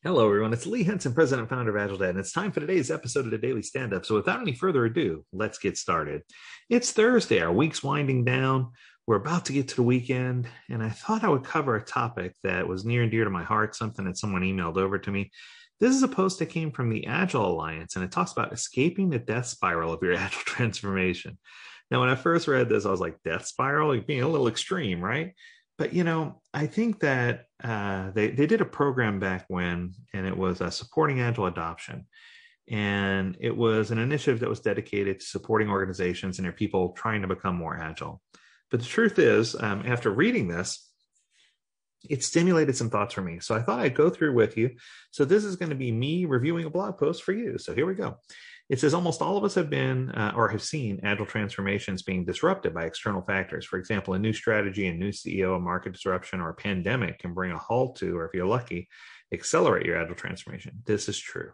Hello, everyone. It's Lee Henson, President and Founder of AgileDad, and it's time for today's episode of the Daily Stand-Up. So without any further ado, let's get started. It's Thursday. Our week's winding down. We're about to get to the weekend, and I thought I would cover a topic that was near and dear to my heart, something that someone emailed over to me. This is a post that came from the Agile Alliance, and it talks about escaping the death spiral of your agile transformation. Now, when I first read this, I was like, death spiral? You're being a little extreme, right? But I think that they did a program back when, and it was supporting agile adoption, and it was an initiative that was dedicated to supporting organizations and their people trying to become more agile. But the truth is, after reading this, it stimulated some thoughts for me. So I thought I'd go through with you. So this is going to be me reviewing a blog post for you. So here we go. It says almost all of us have been or have seen agile transformations being disrupted by external factors. For example, a new strategy, a new CEO, a market disruption, or a pandemic can bring a halt to, or if you're lucky, accelerate your agile transformation. This is true.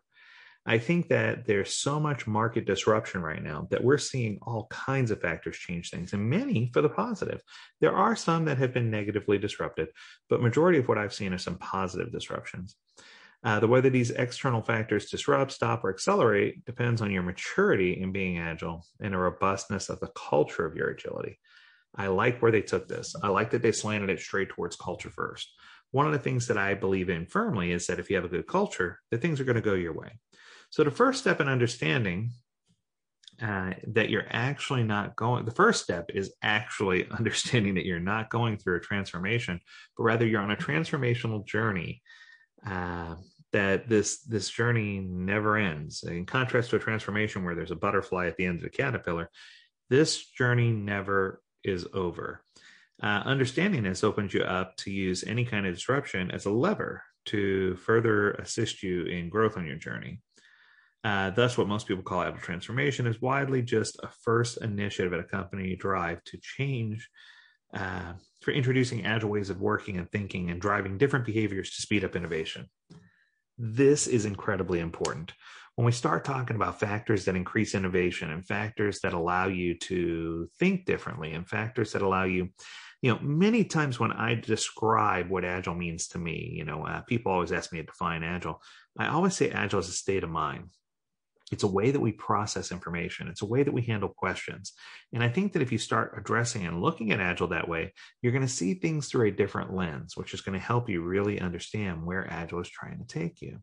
I think that there's so much market disruption right now that we're seeing all kinds of factors change things, and many for the positive. There are some that have been negatively disrupted, but majority of what I've seen are some positive disruptions. The whether these external factors disrupt, stop, or accelerate depends on your maturity in being agile and the robustness of the culture of your agility. I like where they took this. I like that they slanted it straight towards culture first. One of the things that I believe in firmly is that if you have a good culture, that things are going to go your way. So the first step in understanding that you're actually not going, the first step is actually understanding that you're not going through a transformation, but rather you're on a transformational journey. That this journey never ends. In contrast to a transformation where there's a butterfly at the end of the caterpillar, this journey never is over. Understanding this opens you up to use any kind of disruption as a lever to further assist you in growth on your journey. Thus, what most people call agile transformation is widely just a first initiative at a company drive to change for introducing agile ways of working and thinking and driving different behaviors to speed up innovation. This is incredibly important. When we start talking about factors that increase innovation and factors that allow you to think differently and factors that allow you, many times when I describe what agile means to me, people always ask me to define agile. I always say agile is a state of mind. It's a way that we process information. It's a way that we handle questions. And I think that if you start addressing and looking at Agile that way, you're going to see things through a different lens, which is going to help you really understand where Agile is trying to take you.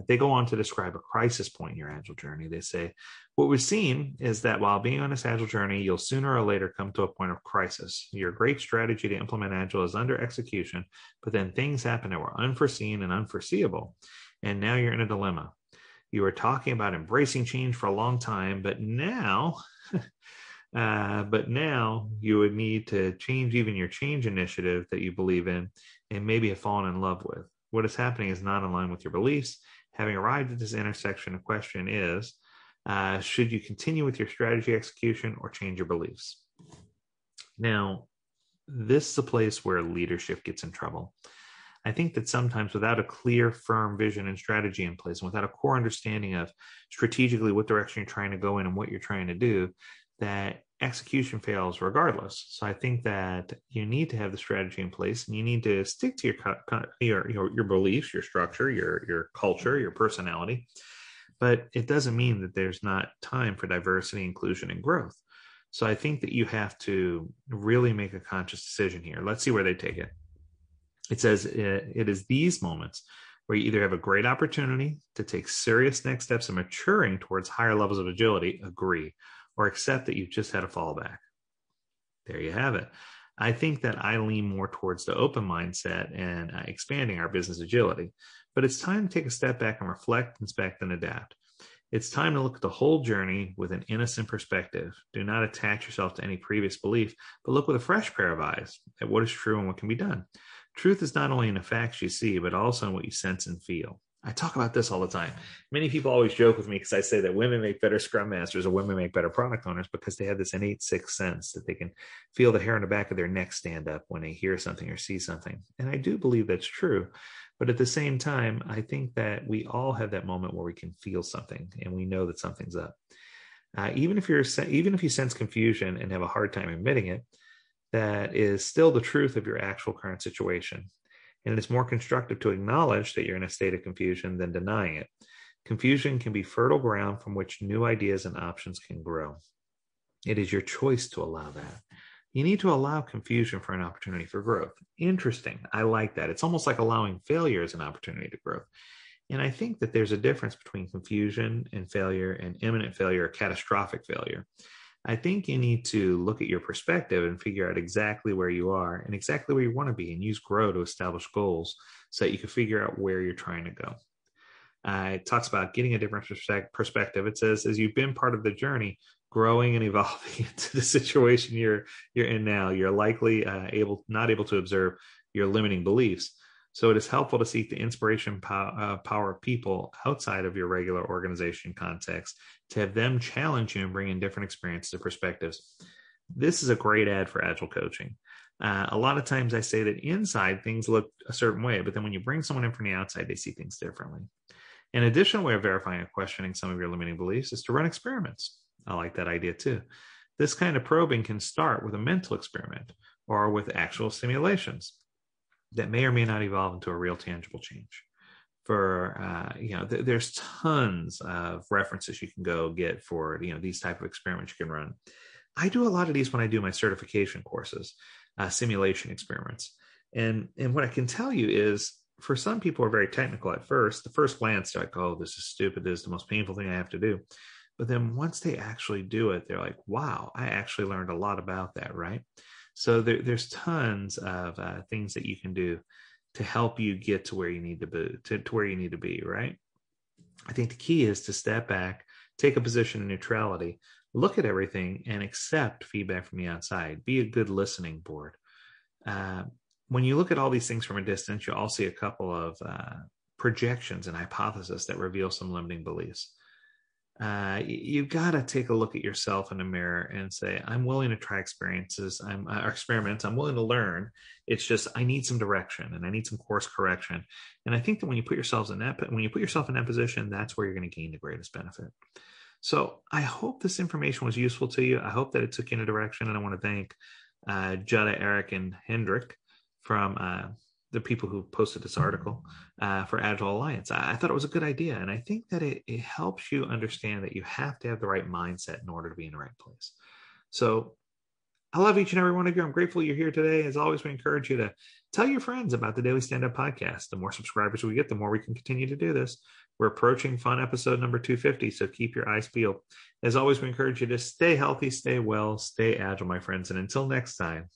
They go on to describe a crisis point in your Agile journey. They say, what we've seen is that while being on this Agile journey, you'll sooner or later come to a point of crisis. Your great strategy to implement Agile is under execution, but then things happen that were unforeseen and unforeseeable. And now you're in a dilemma. You were talking about embracing change for a long time, but now you would need to change even your change initiative that you believe in and maybe have fallen in love with. What is happening is not in line with your beliefs. Having arrived at this intersection, the question is, should you continue with your strategy execution or change your beliefs? Now, this is a place where leadership gets in trouble. I think that sometimes without a clear, firm vision and strategy in place, and without a core understanding of strategically what direction you're trying to go in and what you're trying to do, that execution fails regardless. So I think that you need to have the strategy in place, and you need to stick to your beliefs, your structure, your culture, your personality. But it doesn't mean that there's not time for diversity, inclusion, and growth. So I think that you have to really make a conscious decision here. Let's see where they take it. It says it is these moments where you either have a great opportunity to take serious next steps in maturing towards higher levels of agility, agree, or accept that you've just had a fallback. There you have it. I think that I lean more towards the open mindset and expanding our business agility, but it's time to take a step back and reflect, inspect, and adapt. It's time to look at the whole journey with an innocent perspective. Do not attach yourself to any previous belief, but look with a fresh pair of eyes at what is true and what can be done. Truth is not only in the facts you see, but also in what you sense and feel. I talk about this all the time. Many people always joke with me because I say that women make better scrum masters or women make better product owners because they have this innate sixth sense that they can feel the hair on the back of their neck stand up when they hear something or see something. And I do believe that's true. But at the same time, I think that we all have that moment where we can feel something and we know that something's up. Even if you sense confusion and have a hard time admitting it, that is still the truth of your actual current situation. And it's more constructive to acknowledge that you're in a state of confusion than denying it. Confusion can be fertile ground from which new ideas and options can grow. It is your choice to allow that. You need to allow confusion for an opportunity for growth. Interesting. I like that. It's almost like allowing failure as an opportunity to grow. And I think that there's a difference between confusion and failure and imminent failure or catastrophic failure. I think you need to look at your perspective and figure out exactly where you are and exactly where you want to be, and use grow to establish goals so that you can figure out where you're trying to go. It talks about getting a different perspective. It says, as you've been part of the journey, growing and evolving into the situation you're in now, you're likely not able to observe your limiting beliefs. So it is helpful to seek the inspiration power of people outside of your regular organization context, to have them challenge you and bring in different experiences or perspectives. This is a great ad for Agile coaching. A lot of times I say that inside things look a certain way, but then when you bring someone in from the outside, they see things differently. An additional way of verifying and questioning some of your limiting beliefs is to run experiments. I like that idea too. This kind of probing can start with a mental experiment or with actual simulations that may or may not evolve into a real tangible change. There's tons of references you can go get for, these type of experiments you can run. I do a lot of these when I do my certification courses, simulation experiments. And what I can tell you is, for some people who are very technical at first, the first glance, they're like, oh, this is stupid. This is the most painful thing I have to do. But then once they actually do it, they're like, wow, I actually learned a lot about that, right? So there's tons of things that you can do to help you get to where you need to be, to where you need to be, right? I think the key is to step back, take a position of neutrality, look at everything, and accept feedback from the outside. Be a good listening board. When you look at all these things from a distance, you'll all see a couple of projections and hypotheses that reveal some limiting beliefs. You've got to take a look at yourself in the mirror and say, I'm willing to try experiments. I'm willing to learn. It's just, I need some direction and I need some course correction. And I think that when you put yourself in that position, that's where you're going to gain the greatest benefit. So I hope this information was useful to you. I hope that it took you in a direction. And I want to thank Jutta, Eric, and Hendrik from the people who posted this article for Agile Alliance. I thought it was a good idea. And I think that it helps you understand that you have to have the right mindset in order to be in the right place. So I love each and every one of you. I'm grateful you're here today. As always, we encourage you to tell your friends about the Daily Stand Up Podcast. The more subscribers we get, the more we can continue to do this. We're approaching fun episode number 250, so keep your eyes peeled. As always, we encourage you to stay healthy, stay well, stay agile, my friends. And until next time,